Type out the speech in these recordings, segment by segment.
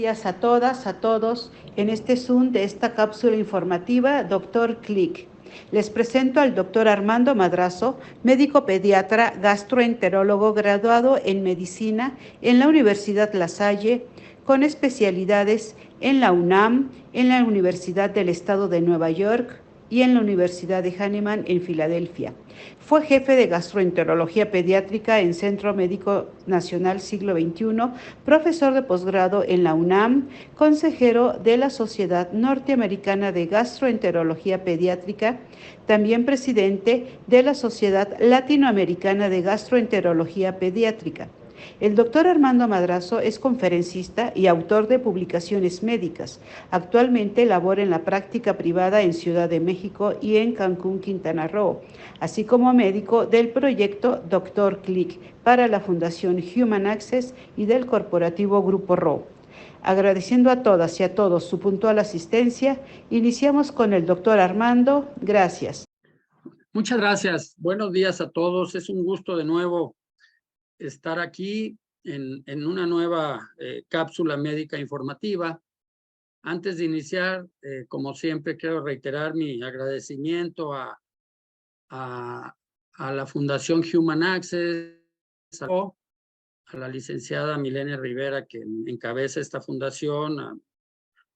días a todas, a todos, en este Zoom de esta cápsula informativa Doctor Click. Les presento al doctor Armando Madrazo, médico pediatra, gastroenterólogo graduado en medicina en la Universidad La Salle, con especialidades en la UNAM, en la Universidad del Estado de Nueva York y en la Universidad de Hahnemann en Filadelfia. Fue jefe de gastroenterología pediátrica en Centro Médico Nacional Siglo XXI, profesor de posgrado en la UNAM, consejero de la Sociedad Norteamericana de Gastroenterología Pediátrica, también presidente de la Sociedad Latinoamericana de Gastroenterología Pediátrica. El doctor Armando Madrazo es conferencista y autor de publicaciones médicas. Actualmente labora en la práctica privada en Ciudad de México y en Cancún, Quintana Roo, así como médico del proyecto Doctor Click para la Fundación Human Access y del corporativo Grupo Roo. Agradeciendo a todas y a todos su puntual asistencia, iniciamos con el doctor Armando. Gracias. Muchas gracias. Buenos días a todos. Es un gusto de nuevo estar aquí en una nueva cápsula médica informativa. Antes de iniciar, como siempre, quiero reiterar mi agradecimiento a la Fundación Human Access, a la licenciada Milenia Rivera, que encabeza esta fundación, a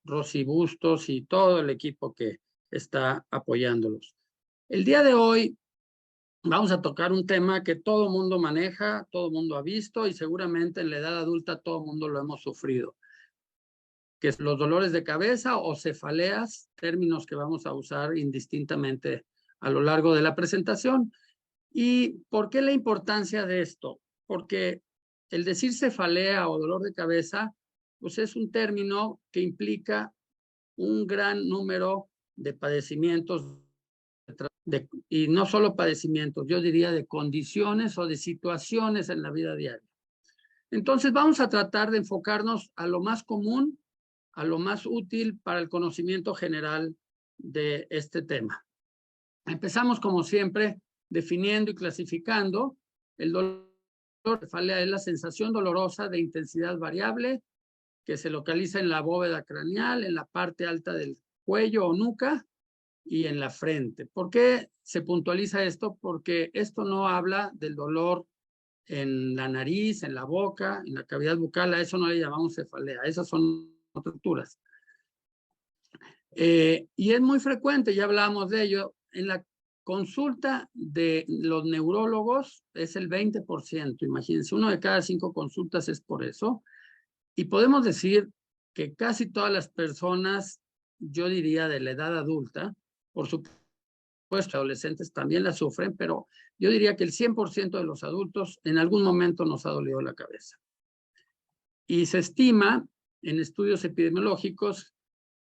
Rosy Bustos y todo el equipo que está apoyándolos. El día de hoy vamos a tocar un tema que todo mundo maneja, todo mundo ha visto y seguramente en la edad adulta todo mundo lo hemos sufrido, que es los dolores de cabeza o cefaleas, términos que vamos a usar indistintamente a lo largo de la presentación. ¿Y por qué la importancia de esto? Porque el decir cefalea o dolor de cabeza, pues es un término que implica un gran número de padecimientos y no solo padecimientos, yo diría de condiciones o de situaciones en la vida diaria. Entonces vamos a tratar de enfocarnos a lo más común, a lo más útil para el conocimiento general de este tema. Empezamos como siempre definiendo y clasificando. El dolor de cefalea es la sensación dolorosa de intensidad variable que se localiza en la bóveda craneal, en la parte alta del cuello o nuca y en la frente. ¿Por qué se puntualiza esto? Porque esto no habla del dolor en la nariz, en la boca, en la cavidad bucal. A eso no le llamamos cefalea, esas son estructuras. Y es muy frecuente, ya hablamos de ello, en la consulta de los neurólogos es el 20%, imagínense, 1 de cada 5 consultas es por eso. Y podemos decir que casi todas las personas, yo diría de la edad adulta, por supuesto, adolescentes también la sufren, pero yo diría que el 100% de los adultos en algún momento nos ha dolido la cabeza. Y se estima en estudios epidemiológicos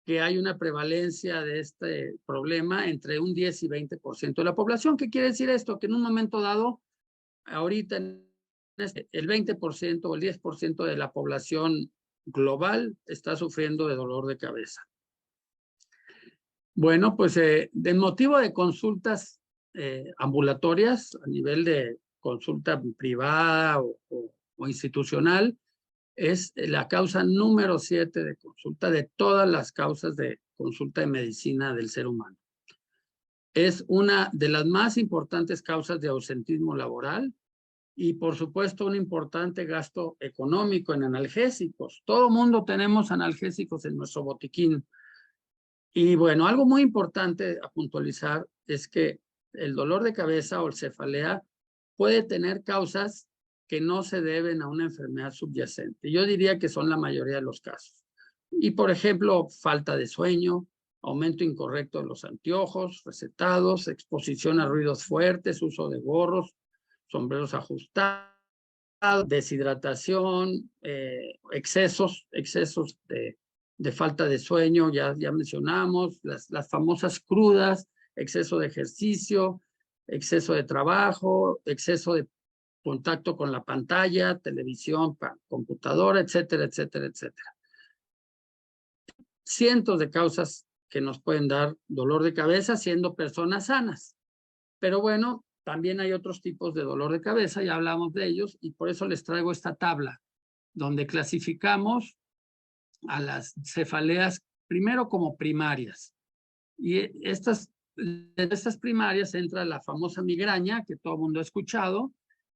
que hay una prevalencia de este problema entre un 10 y 20% de la población. ¿Qué quiere decir esto? Que en un momento dado, ahorita el 20% o el 10% de la población global está sufriendo de dolor de cabeza. Bueno, pues de motivo de consultas ambulatorias a nivel de consulta privada o institucional, es la causa número 7 de consulta de todas las causas de consulta de medicina del ser humano. Es una de las más importantes causas de ausentismo laboral y, por supuesto, un importante gasto económico en analgésicos. Todo mundo tenemos analgésicos en nuestro botiquín. Y bueno, algo muy importante a puntualizar es que el dolor de cabeza o el cefalea puede tener causas que no se deben a una enfermedad subyacente. Yo diría que son la mayoría de los casos. Y, por ejemplo, falta de sueño, aumento incorrecto de los anteojos recetados, exposición a ruidos fuertes, uso de gorros, sombreros ajustados, deshidratación, excesos de falta de sueño, ya mencionamos, las famosas crudas, exceso de ejercicio, exceso de trabajo, exceso de contacto con la pantalla, televisión, computadora, etcétera, etcétera, etcétera. Cientos de causas que nos pueden dar dolor de cabeza siendo personas sanas. Pero bueno, también hay otros tipos de dolor de cabeza, ya hablamos de ellos, y por eso les traigo esta tabla, donde clasificamos a las cefaleas, primero como primarias. Y de estas primarias entra la famosa migraña, que todo el mundo ha escuchado,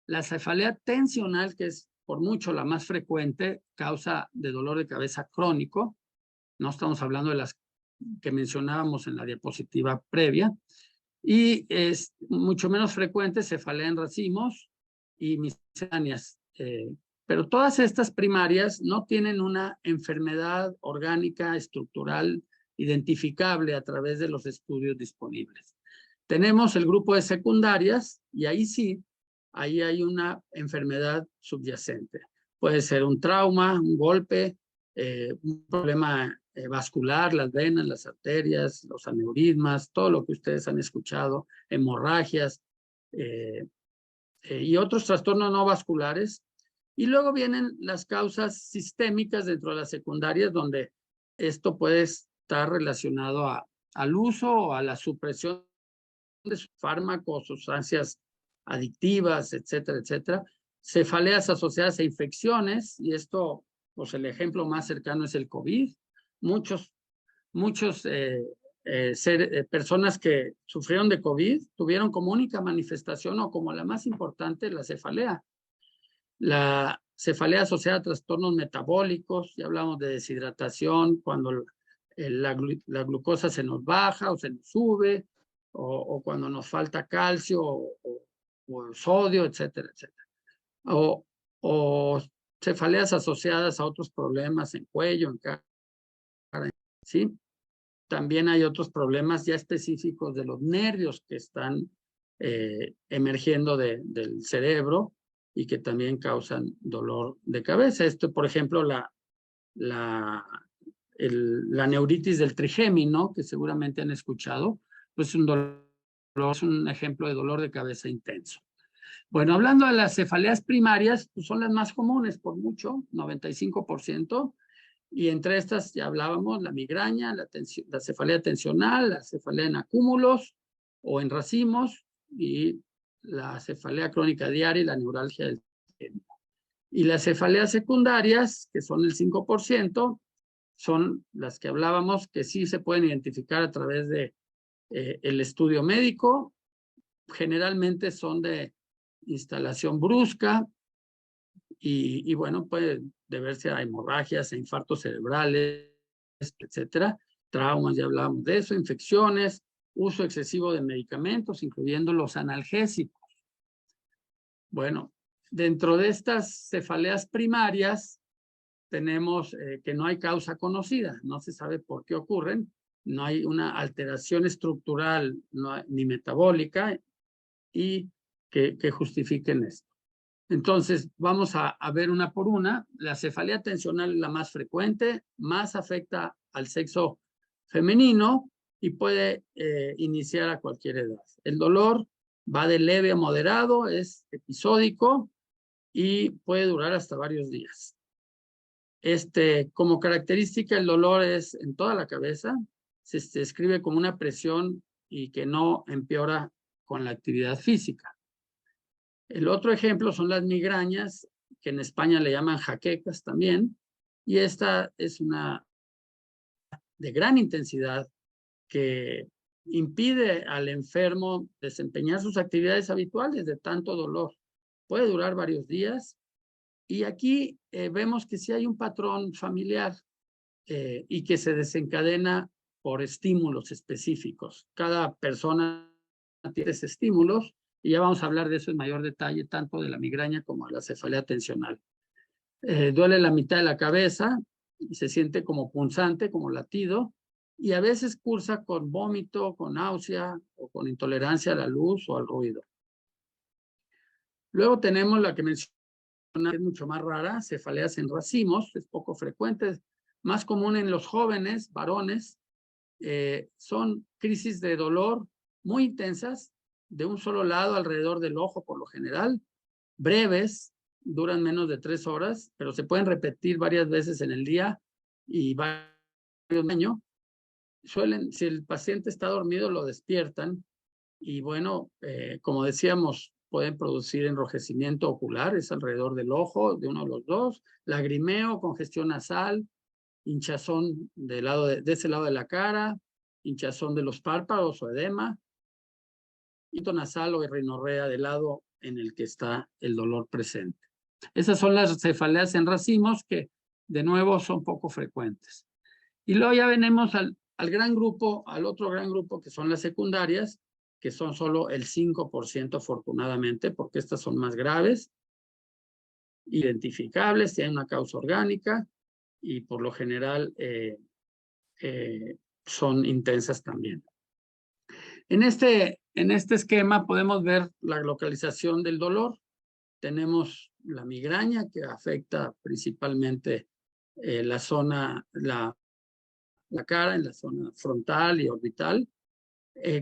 la cefalea tensional, que es por mucho la más frecuente, causa de dolor de cabeza crónico. No estamos hablando de las que mencionábamos en la diapositiva previa. Y es mucho menos frecuente cefalea en racimos y misceláneas. Pero todas estas primarias no tienen una enfermedad orgánica estructural identificable a través de los estudios disponibles. Tenemos el grupo de secundarias y ahí sí, ahí hay una enfermedad subyacente. Puede ser un trauma, un golpe, un problema vascular, las venas, las arterias, los aneurismas, todo lo que ustedes han escuchado, hemorragias y otros trastornos no vasculares. Y luego vienen las causas sistémicas dentro de las secundarias, donde esto puede estar relacionado al uso o a la supresión de fármacos, sustancias adictivas, etcétera, etcétera. Cefaleas asociadas a infecciones, y esto, pues el ejemplo más cercano es el COVID. Muchos personas que sufrieron de COVID tuvieron como única manifestación o como la más importante la cefalea. La cefalea asociada a trastornos metabólicos, ya hablamos de deshidratación, cuando la glucosa se nos baja o se nos sube, o cuando nos falta calcio o sodio, etcétera, etcétera. O cefaleas asociadas a otros problemas en cuello, en cara, ¿sí? También hay otros problemas ya específicos de los nervios que están emergiendo del cerebro y que también causan dolor de cabeza. Esto, por ejemplo, la neuritis del trigémino, que seguramente han escuchado, pues es un ejemplo de dolor de cabeza intenso. Bueno, hablando de las cefaleas primarias, pues son las más comunes por mucho, 95%, y entre estas ya hablábamos, la migraña, la cefalea tensional, la cefalea en acúmulos o en racimos, y la cefalea crónica diaria y la neuralgia del sistema. Y las cefaleas secundarias, que son el 5%, son las que hablábamos, que sí se pueden identificar a través de el estudio médico. Generalmente son de instalación brusca y bueno, puede deberse a hemorragias, a infartos cerebrales, etcétera. Traumas, ya hablábamos de eso, infecciones, uso excesivo de medicamentos, incluyendo los analgésicos. Bueno, dentro de estas cefaleas primarias tenemos que no hay causa conocida, no se sabe por qué ocurren, no hay una alteración estructural ni metabólica y que justifiquen esto. Entonces, vamos a ver una por una. La cefalea tensional es la más frecuente, más afecta al sexo femenino y puede iniciar a cualquier edad. El dolor va de leve a moderado, es episódico y puede durar hasta varios días. Como característica, el dolor es en toda la cabeza, se describe como una presión y que no empeora con la actividad física. El otro ejemplo son las migrañas, que en España le llaman jaquecas también, y esta es una de gran intensidad que impide al enfermo desempeñar sus actividades habituales de tanto dolor. Puede durar varios días y aquí vemos que sí hay un patrón familiar y que se desencadena por estímulos específicos. Cada persona tiene esos estímulos y ya vamos a hablar de eso en mayor detalle, tanto de la migraña como de la cefalea tensional. Duele la mitad de la cabeza, y se siente como punzante, como latido, y a veces cursa con vómito, con náusea o con intolerancia a la luz o al ruido. Luego tenemos la que mencioné, es mucho más rara, cefaleas en racimos, es poco frecuente, más común en los jóvenes, varones. Son crisis de dolor muy intensas, de un solo lado alrededor del ojo por lo general, breves, duran menos de 3 horas, pero se pueden repetir varias veces en el día y varios años. Si el paciente está dormido, lo despiertan y bueno, como decíamos, pueden producir enrojecimiento ocular, es alrededor del ojo, de uno de los dos, lagrimeo, congestión nasal, hinchazón de ese lado de la cara, hinchazón de los párpados o edema, y nasal o rinorrea del lado en el que está el dolor presente. Esas son las cefaleas en racimos que, de nuevo, son poco frecuentes. Y luego ya venimos al gran grupo, al otro gran grupo que son las secundarias, que son solo el 5% afortunadamente, porque estas son más graves, identificables, tienen una causa orgánica y por lo general son intensas también. En este esquema podemos ver la localización del dolor. Tenemos la migraña que afecta principalmente la zona, la cara, en la zona frontal y orbital.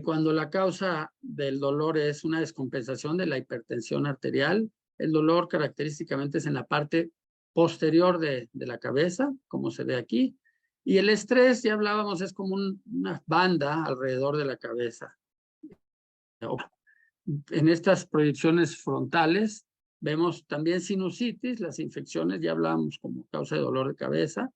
Cuando la causa del dolor es una descompensación de la hipertensión arterial, el dolor característicamente es en la parte posterior de la cabeza, como se ve aquí, y el estrés, ya hablábamos, es como una banda alrededor de la cabeza. En estas proyecciones frontales vemos también sinusitis, las infecciones, ya hablábamos como causa de dolor de cabeza,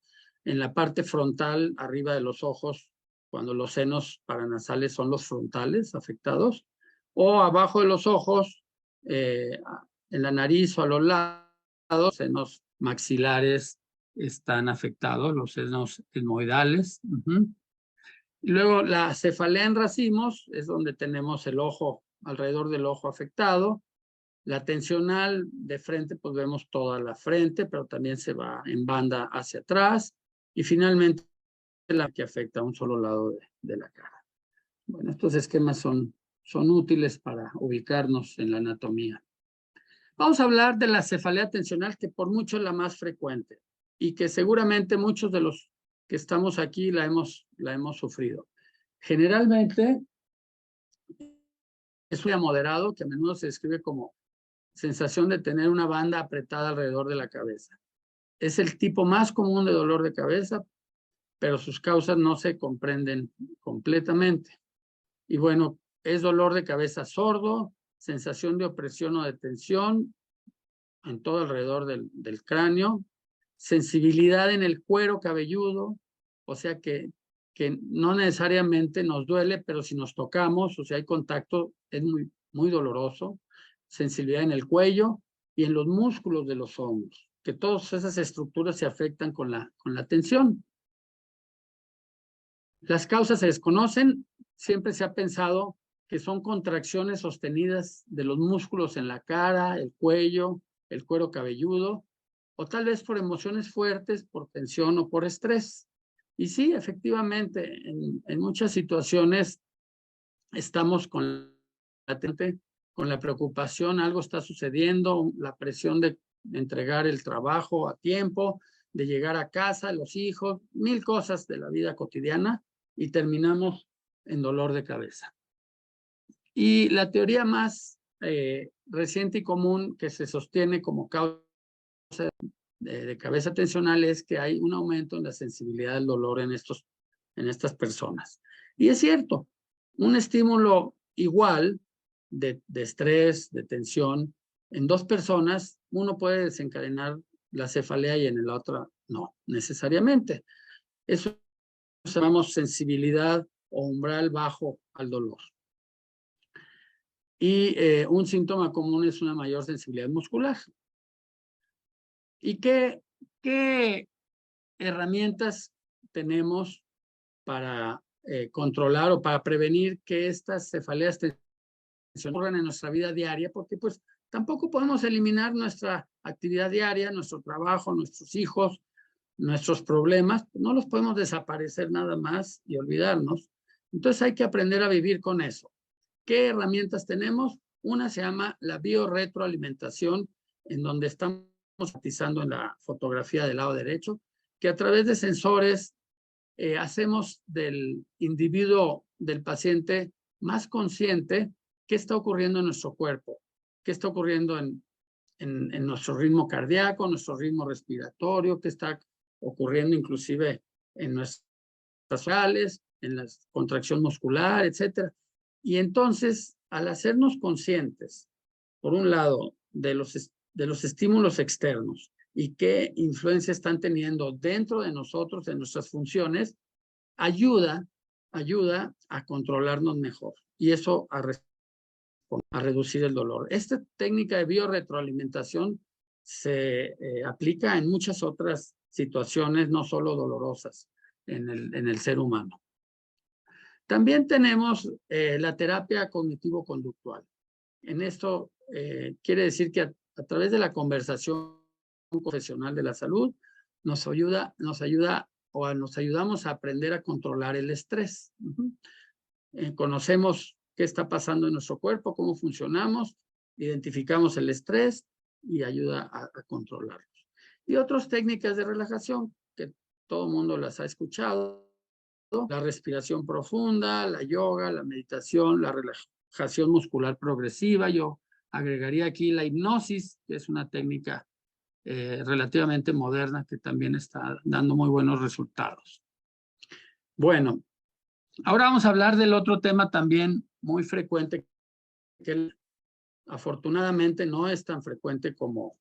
en la parte frontal, arriba de los ojos, cuando los senos paranasales son los frontales afectados, o abajo de los ojos, en la nariz o a los lados, senos maxilares están afectados, los senos etmoidales. Y luego la cefalea en racimos es donde tenemos el ojo, alrededor del ojo afectado. La tensional de frente, pues vemos toda la frente, pero también se va en banda hacia atrás. Y finalmente la que afecta a un solo lado de la cara. Bueno, estos esquemas son útiles para ubicarnos en la anatomía. Vamos a hablar de la cefalea tensional, que por mucho es la más frecuente y que seguramente muchos de los que estamos aquí la hemos sufrido. Generalmente es un moderado que a menudo se describe como sensación de tener una banda apretada alrededor de la cabeza. Es el tipo más común de dolor de cabeza, pero sus causas no se comprenden completamente. Y bueno, es dolor de cabeza sordo, sensación de opresión o de tensión en todo alrededor del cráneo, sensibilidad en el cuero cabelludo, o sea que no necesariamente nos duele, pero si nos tocamos, o sea, hay contacto, es muy doloroso, sensibilidad en el cuello y en los músculos de los hombros, que todas esas estructuras se afectan con la tensión. Las causas se desconocen, siempre se ha pensado que son contracciones sostenidas de los músculos en la cara, el cuello, el cuero cabelludo, o tal vez por emociones fuertes, por tensión o por estrés. Y sí, efectivamente, en muchas situaciones estamos con la preocupación, algo está sucediendo, la presión de entregar el trabajo a tiempo, de llegar a casa, los hijos, mil cosas de la vida cotidiana, y terminamos en dolor de cabeza. Y la teoría más reciente y común que se sostiene como causa de cabeza tensional es que hay un aumento en la sensibilidad del dolor en estas personas. Y es cierto, un estímulo igual de estrés, de tensión, en dos personas, uno puede desencadenar la cefalea y en la otra no, necesariamente. Eso llamamos sensibilidad o umbral bajo al dolor. Y un síntoma común es una mayor sensibilidad muscular. ¿Y qué herramientas tenemos para controlar o para prevenir que estas cefaleas ocurran en nuestra vida diaria? Porque pues tampoco podemos eliminar nuestra actividad diaria, nuestro trabajo, nuestros hijos, nuestros problemas, no los podemos desaparecer nada más y olvidarnos. Entonces hay que aprender a vivir con eso. ¿Qué herramientas tenemos? Una se llama la biorretroalimentación, en donde estamos utilizando en la fotografía del lado derecho, que a través de sensores hacemos del individuo, del paciente, más consciente qué está ocurriendo en nuestro cuerpo, qué está ocurriendo en nuestro ritmo cardíaco, nuestro ritmo respiratorio, qué está ocurriendo inclusive en nuestras faciales, en la contracción muscular, etcétera. Y entonces, al hacernos conscientes, por un lado, de los estímulos externos y qué influencia están teniendo dentro de nosotros, en nuestras funciones, ayuda a controlarnos mejor y eso a reducir el dolor. Esta técnica de biorretroalimentación se aplica en muchas otras situaciones, no solo dolorosas en el ser humano. También tenemos la terapia cognitivo-conductual. En esto quiere decir que a través de la conversación profesional de la salud nos ayudamos a aprender a controlar el estrés. Conocemos qué está pasando en nuestro cuerpo, cómo funcionamos, identificamos el estrés y ayuda a controlarlo. Y otras técnicas de relajación que todo el mundo las ha escuchado, la respiración profunda, la yoga, la meditación, la relajación muscular progresiva. Yo agregaría aquí la hipnosis, que es una técnica relativamente moderna que también está dando muy buenos resultados. Bueno, ahora vamos a hablar del otro tema también muy frecuente, que afortunadamente no es tan frecuente como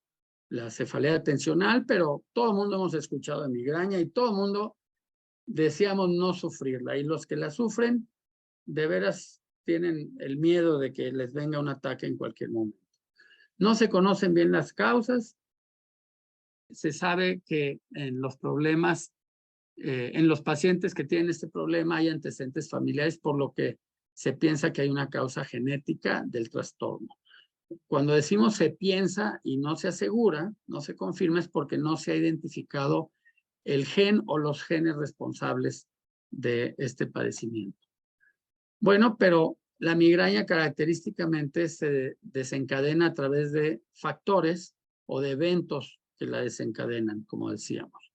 la cefalea atencional, pero todo el mundo hemos escuchado de migraña y todo el mundo deseamos no sufrirla. Y los que la sufren, de veras tienen el miedo de que les venga un ataque en cualquier momento. No se conocen bien las causas. Se sabe que en los problemas, en los pacientes que tienen este problema hay antecedentes familiares, por lo que se piensa que hay una causa genética del trastorno. Cuando decimos se piensa y no se asegura, no se confirma, es porque no se ha identificado el gen o los genes responsables de este padecimiento. Bueno, pero la migraña característicamente se desencadena a través de factores o de eventos que la desencadenan, como decíamos.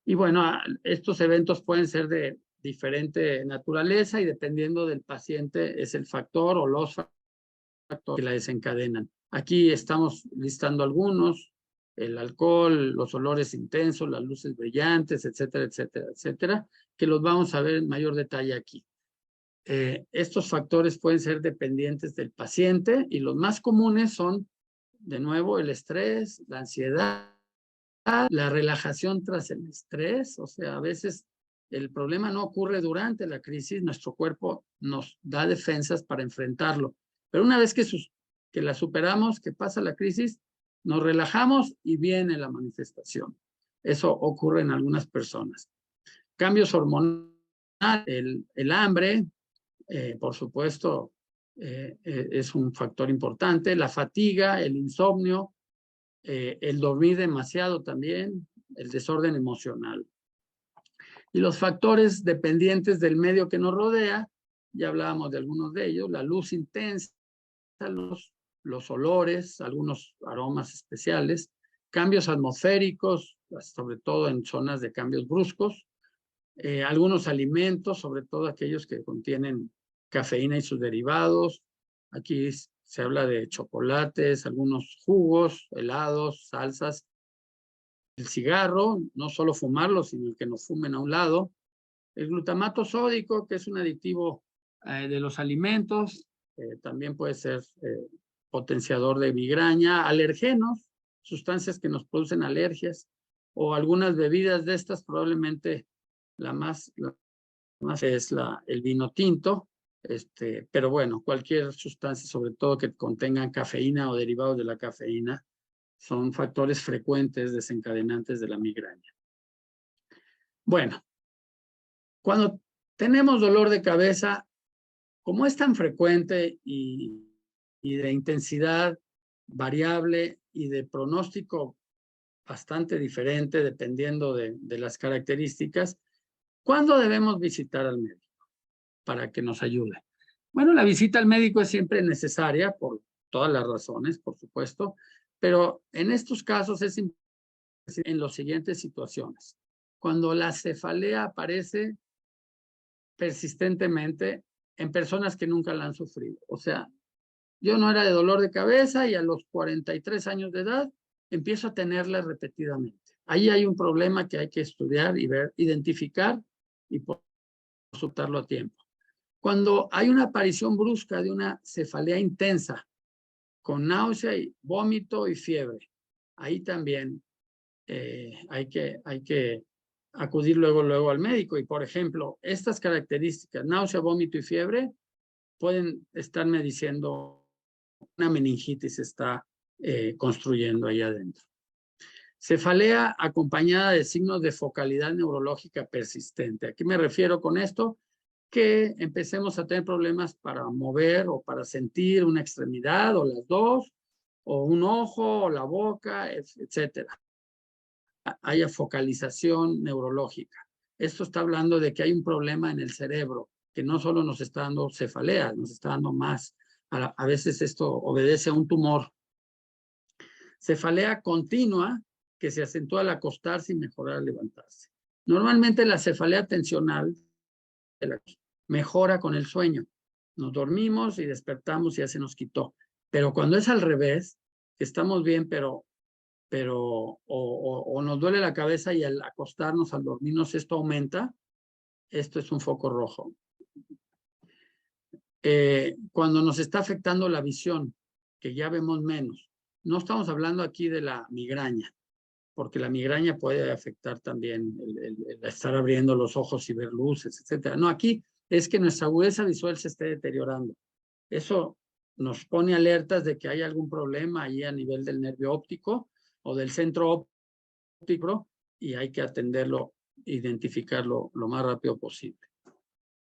Y bueno, estos eventos pueden ser de diferente naturaleza y dependiendo del paciente es el factor o los factores que la desencadenan. Aquí estamos listando algunos: el alcohol, los olores intensos, las luces brillantes, etcétera, etcétera, etcétera, que los vamos a ver en mayor detalle aquí. Estos factores pueden ser dependientes del paciente y los más comunes son, de nuevo, el estrés, la ansiedad, la relajación tras el estrés. O sea, a veces el problema no ocurre durante la crisis, nuestro cuerpo nos da defensas para enfrentarlo. Pero una vez que la superamos, que pasa la crisis, nos relajamos y viene la manifestación. Eso ocurre en algunas personas. Cambios hormonales, el hambre, por supuesto, es un factor importante. La fatiga, el insomnio, el dormir demasiado también, el desorden emocional. Y los factores dependientes del medio que nos rodea, ya hablábamos de algunos de ellos: la luz intensa, los olores, algunos aromas especiales, cambios atmosféricos, sobre todo en zonas de cambios bruscos, algunos alimentos, sobre todo aquellos que contienen cafeína y sus derivados. Aquí se habla de chocolates, algunos jugos, helados, salsas. El cigarro, no solo fumarlo, sino el que nos fumen a un lado. El glutamato sódico, que es un aditivo de los alimentos, también puede ser potenciador de migraña. Alergenos, sustancias que nos producen alergias, o algunas bebidas de estas, probablemente la más es el vino tinto, pero bueno, cualquier sustancia, sobre todo que contengan cafeína o derivados de la cafeína, son factores frecuentes desencadenantes de la migraña. Bueno, cuando tenemos dolor de cabeza, como es tan frecuente y de intensidad variable y de pronóstico bastante diferente dependiendo de las características, ¿cuándo debemos visitar al médico para que nos ayude? Bueno, la visita al médico es siempre necesaria por todas las razones, por supuesto, pero en estos casos es importante en las siguientes situaciones. Cuando la cefalea aparece persistentemente en personas que nunca la han sufrido. O sea, yo no era de dolor de cabeza y a los 43 años de edad empiezo a tenerla repetidamente. Ahí hay un problema que hay que estudiar y ver, identificar y consultarlo a tiempo. Cuando hay una aparición brusca de una cefalea intensa, con náusea y vómito y fiebre, ahí también hay que acudir luego al médico. Y, por ejemplo, estas características, náusea, vómito y fiebre, pueden estarme diciendo una meningitis se está construyendo ahí adentro. Cefalea acompañada de signos de focalidad neurológica persistente. ¿A qué me refiero con esto? Que empecemos a tener problemas para mover o para sentir una extremidad o las dos, o un ojo o la boca, etcétera. Haya focalización neurológica. Esto está hablando de que hay un problema en el cerebro, que no solo nos está dando cefalea, nos está dando más. A veces esto obedece a un tumor. Cefalea continua, que se acentúa al acostarse y mejorar al levantarse. Normalmente la cefalea tensional mejora con el sueño. Nos dormimos y despertamos y ya se nos quitó. Pero cuando es al revés, que estamos bien, pero nos duele la cabeza y al acostarnos, al dormirnos, esto aumenta, esto es un foco rojo. Cuando nos está afectando la visión, que ya vemos menos, no estamos hablando aquí de la migraña, porque la migraña puede afectar también el estar abriendo los ojos y ver luces, etcétera. No, aquí es que nuestra agudeza visual se esté deteriorando. Eso nos pone alertas de que hay algún problema ahí a nivel del nervio óptico o del centro óptico y hay que atenderlo, identificarlo lo más rápido posible.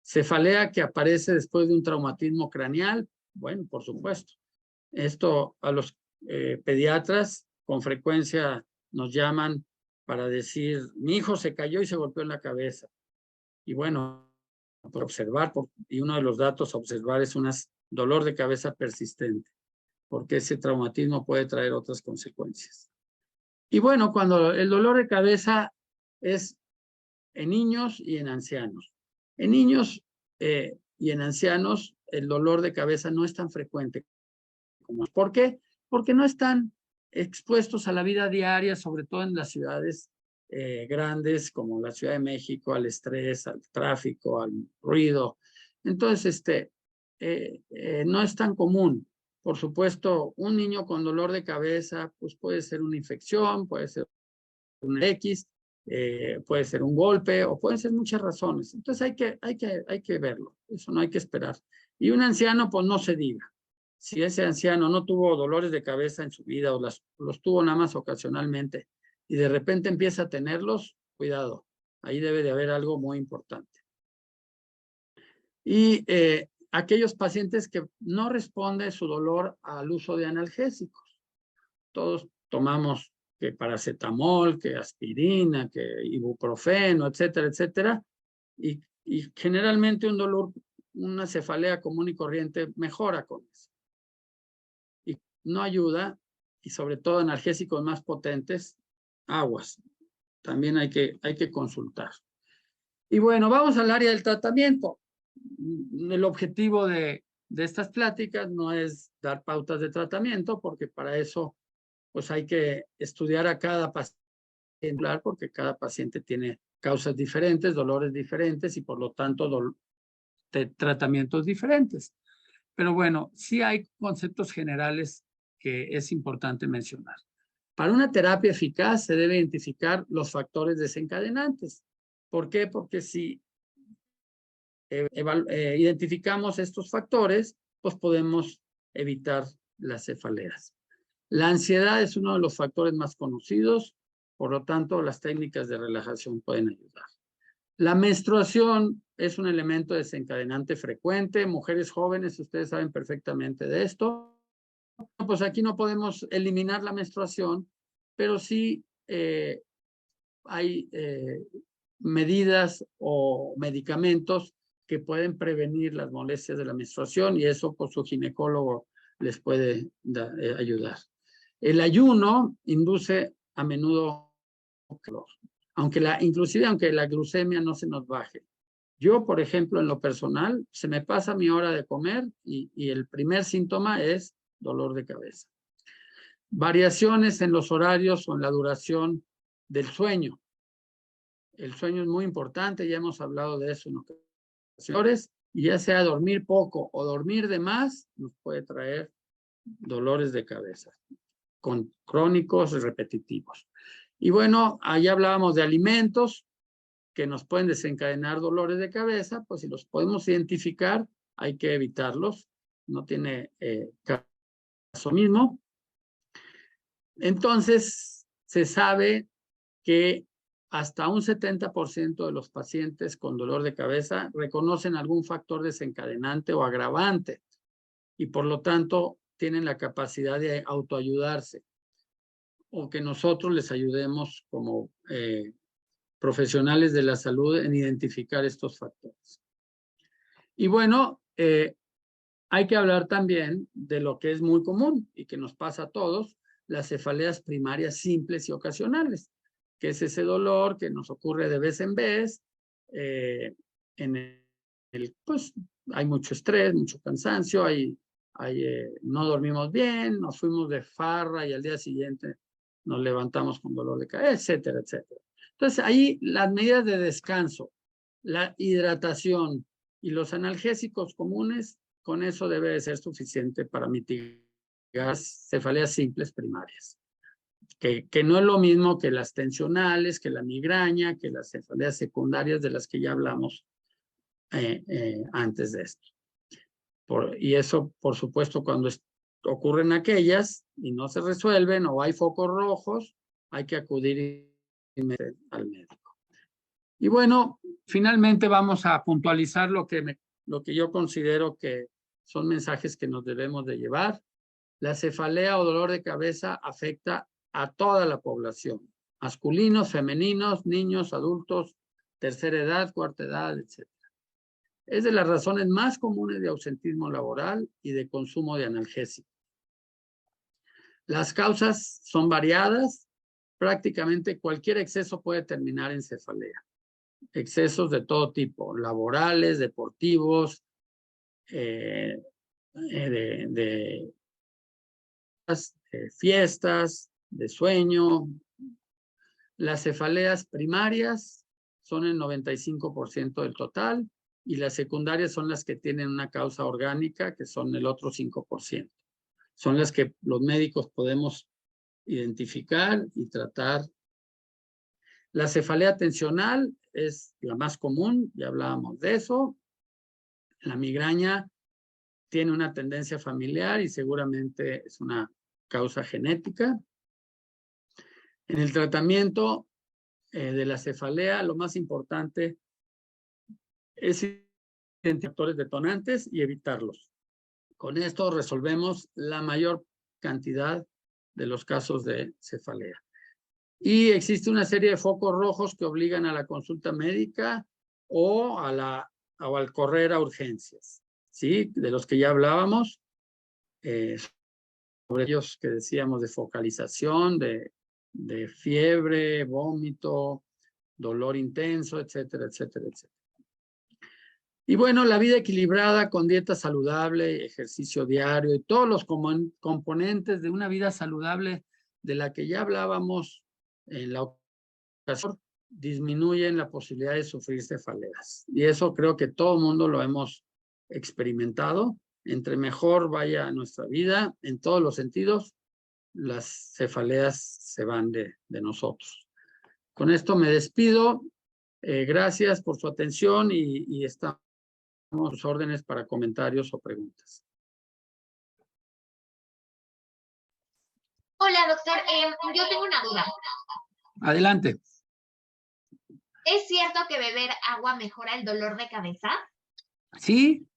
Cefalea que aparece después de un traumatismo craneal, bueno, por supuesto. Esto a los pediatras con frecuencia nos llaman para decir, mi hijo se cayó y se golpeó en la cabeza. Y bueno, por observar, y uno de los datos a observar es un dolor de cabeza persistente, porque ese traumatismo puede traer otras consecuencias. Y bueno, cuando el dolor de cabeza es en niños y en ancianos. En niños y en ancianos, el dolor de cabeza no es tan frecuente. ¿Por qué? Porque no están expuestos a la vida diaria, sobre todo en las ciudades grandes como la Ciudad de México, al estrés, al tráfico, al ruido. Entonces, no es tan común. Por supuesto, un niño con dolor de cabeza, pues puede ser una infección, puede ser una X, puede ser un golpe o pueden ser muchas razones. Entonces hay que verlo, eso no hay que esperar. Y un anciano, pues no se diga. Si ese anciano no tuvo dolores de cabeza en su vida o los tuvo nada más ocasionalmente y de repente empieza a tenerlos, cuidado, ahí debe de haber algo muy importante. Y aquellos pacientes que no responden su dolor al uso de analgésicos. Todos tomamos que paracetamol, que aspirina, que ibuprofeno, etcétera, etcétera. Y generalmente un dolor, una cefalea común y corriente mejora con eso. Y no ayuda, y sobre todo analgésicos más potentes, aguas. También hay que consultar. Y bueno, vamos al área del tratamiento. El objetivo de estas pláticas no es dar pautas de tratamiento, porque para eso pues hay que estudiar a cada paciente, porque cada paciente tiene causas diferentes, dolores diferentes y por lo tanto tratamientos diferentes. Pero bueno, sí hay conceptos generales que es importante mencionar. Para una terapia eficaz se debe identificar los factores desencadenantes. ¿Por qué? Porque si identificamos estos factores, pues podemos evitar las cefaleas. La ansiedad es uno de los factores más conocidos, por lo tanto, las técnicas de relajación pueden ayudar. La menstruación es un elemento desencadenante frecuente. Mujeres jóvenes, ustedes saben perfectamente de esto. Pues aquí no podemos eliminar la menstruación, pero sí hay medidas o medicamentos que pueden prevenir las molestias de la menstruación y eso pues su ginecólogo les puede ayudar. El ayuno induce a menudo calor, inclusive aunque la glucemia no se nos baje. Yo, por ejemplo, en lo personal, se me pasa mi hora de comer y el primer síntoma es dolor de cabeza. Variaciones en los horarios o en la duración del sueño. El sueño es muy importante, ya hemos hablado de eso en ocasiones, y ya sea dormir poco o dormir de más, nos puede traer dolores de cabeza, con crónicos y repetitivos. Y bueno, ahí hablábamos de alimentos que nos pueden desencadenar dolores de cabeza, pues si los podemos identificar, hay que evitarlos. No tiene caso mismo. Entonces, se sabe que hasta un 70% de los pacientes con dolor de cabeza reconocen algún factor desencadenante o agravante y por lo tanto tienen la capacidad de autoayudarse o que nosotros les ayudemos como profesionales de la salud en identificar estos factores. Y bueno, hay que hablar también de lo que es muy común y que nos pasa a todos, las cefaleas primarias simples y ocasionales, que es ese dolor que nos ocurre de vez en vez, pues hay mucho estrés, mucho cansancio, no dormimos bien, nos fuimos de farra y al día siguiente nos levantamos con dolor de cabeza, etcétera, etcétera. Entonces ahí las medidas de descanso, la hidratación y los analgésicos comunes, con eso debe de ser suficiente para mitigar cefaleas simples primarias, que no es lo mismo que las tensionales, que la migraña, que las cefaleas secundarias de las que ya hablamos antes de esto. Y eso, por supuesto, cuando ocurren aquellas y no se resuelven o hay focos rojos, hay que acudir al médico. Y bueno, finalmente vamos a puntualizar lo que yo considero que son mensajes que nos debemos de llevar. La cefalea o dolor de cabeza afecta a toda la población, masculinos, femeninos, niños, adultos, tercera edad, cuarta edad, etc. Es de las razones más comunes de ausentismo laboral y de consumo de analgésicos. Las causas son variadas. Prácticamente cualquier exceso puede terminar en cefalea. Excesos de todo tipo, laborales, deportivos, de fiestas, de sueño. Las cefaleas primarias son el 95% del total y las secundarias son las que tienen una causa orgánica, que son el otro 5%. Son las que los médicos podemos identificar y tratar. La cefalea tensional es la más común, ya hablábamos de eso. La migraña tiene una tendencia familiar y seguramente es una causa genética. En el tratamiento de la cefalea, lo más importante es identificar factores detonantes y evitarlos. Con esto resolvemos la mayor cantidad de los casos de cefalea. Y existe una serie de focos rojos que obligan a la consulta médica o al correr a urgencias, ¿sí? De los que ya hablábamos, sobre ellos que decíamos de focalización, de fiebre, vómito, dolor intenso, etcétera, etcétera, etcétera. Y bueno, la vida equilibrada con dieta saludable, ejercicio diario y todos los componentes de una vida saludable de la que ya hablábamos en la ocasión, disminuyen la posibilidad de sufrir cefaleas. Y eso creo que todo el mundo lo hemos experimentado. Entre mejor vaya nuestra vida en todos los sentidos, las cefaleas se van de nosotros. Con esto me despido. Gracias por su atención y estamos a sus órdenes para comentarios o preguntas. Hola, doctor. Yo tengo una duda. Adelante. ¿Es cierto que beber agua mejora el dolor de cabeza? Sí,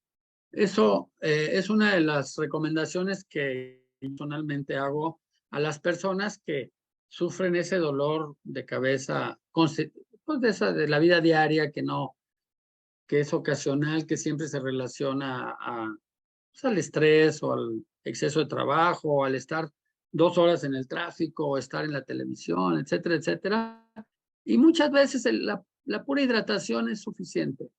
eso es una de las recomendaciones que personalmente hago a las personas que sufren ese dolor de cabeza, pues de la vida diaria que es ocasional, que siempre se relaciona pues al estrés o al exceso de trabajo, o al estar 2 horas en el tráfico, o estar en la televisión, etcétera, etcétera. Y muchas veces la pura hidratación es suficiente.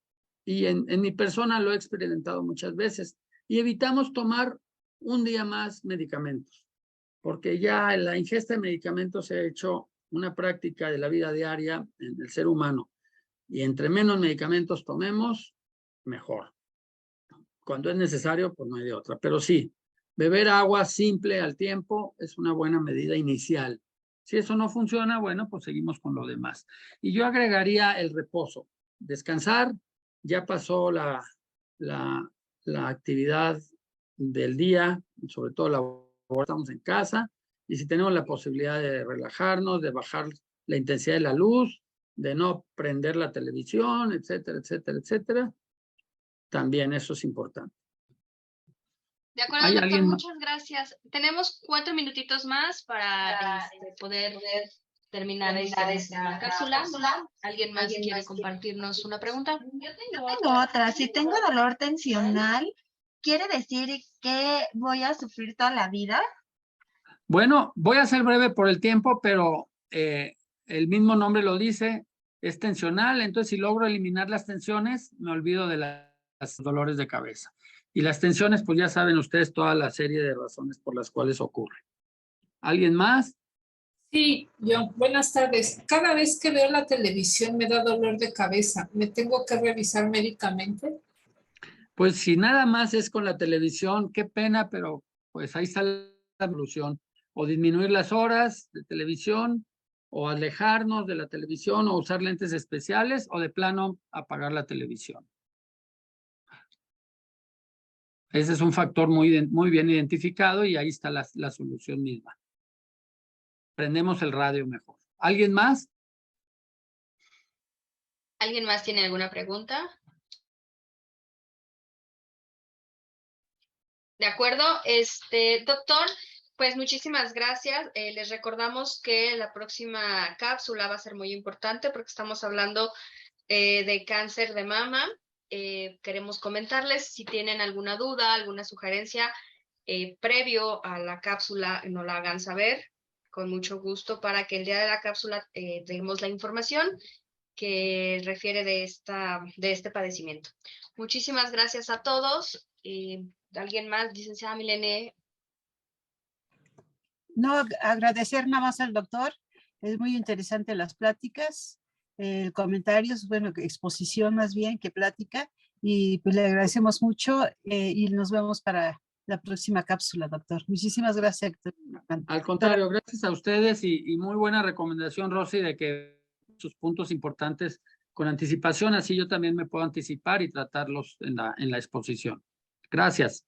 Y en mi persona lo he experimentado muchas veces. Y evitamos tomar un día más medicamentos, porque ya la ingesta de medicamentos se ha hecho una práctica de la vida diaria en el ser humano. Y entre menos medicamentos tomemos, mejor. Cuando es necesario, pues no hay de otra. Pero sí, beber agua simple al tiempo es una buena medida inicial Si eso no funciona, bueno, pues seguimos con lo demás. Y yo agregaría el reposo, descansar, ya pasó la actividad del día, sobre todo la estamos en casa, y si tenemos la posibilidad de relajarnos, de bajar la intensidad de la luz, de no prender la televisión, etcétera, etcétera, etcétera, también eso es importante. De acuerdo, ¿Hay doctor, alguien más? muchas gracias. Tenemos 4 minutitos más para poder terminar esta cápsula. ¿Alguien más quiere compartirnos una pregunta? Yo tengo otra. Si tengo dolor tensional, ¿quiere decir que voy a sufrir toda la vida? Bueno, voy a ser breve por el tiempo, pero el mismo nombre lo dice, es tensional, entonces si logro eliminar las tensiones, me olvido de los dolores de cabeza. Y las tensiones, pues ya saben ustedes toda la serie de razones por las cuales ocurren. ¿Alguien más? Sí, yo. Buenas tardes. Cada vez que veo la televisión me da dolor de cabeza. ¿Me tengo que revisar médicamente? Pues si nada más es con la televisión, qué pena, pero pues ahí está la solución. O disminuir las horas de televisión, o alejarnos de la televisión, o usar lentes especiales, o de plano apagar la televisión. Ese es un factor muy bien identificado y ahí está la solución misma. Prendemos el radio mejor. ¿Alguien más? ¿Alguien más tiene alguna pregunta? De acuerdo, doctor, pues muchísimas gracias. Les recordamos que la próxima cápsula va a ser muy importante porque estamos hablando de cáncer de mama. Queremos comentarles si tienen alguna duda, alguna sugerencia previo a la cápsula, nos la hagan saber con mucho gusto para que el día de la cápsula tengamos la información que refiere de este padecimiento. Muchísimas gracias a todos. ¿Alguien más, licenciada Milene? No, agradecer nada más al doctor. Es muy interesante las pláticas, comentarios, bueno, exposición más bien que plática. Y pues le agradecemos mucho y nos vemos para la próxima cápsula, doctor. Muchísimas gracias. Al contrario, gracias a ustedes y muy buena recomendación, Rosy, de que sus puntos importantes con anticipación, así yo también me puedo anticipar y tratarlos en la exposición. Gracias.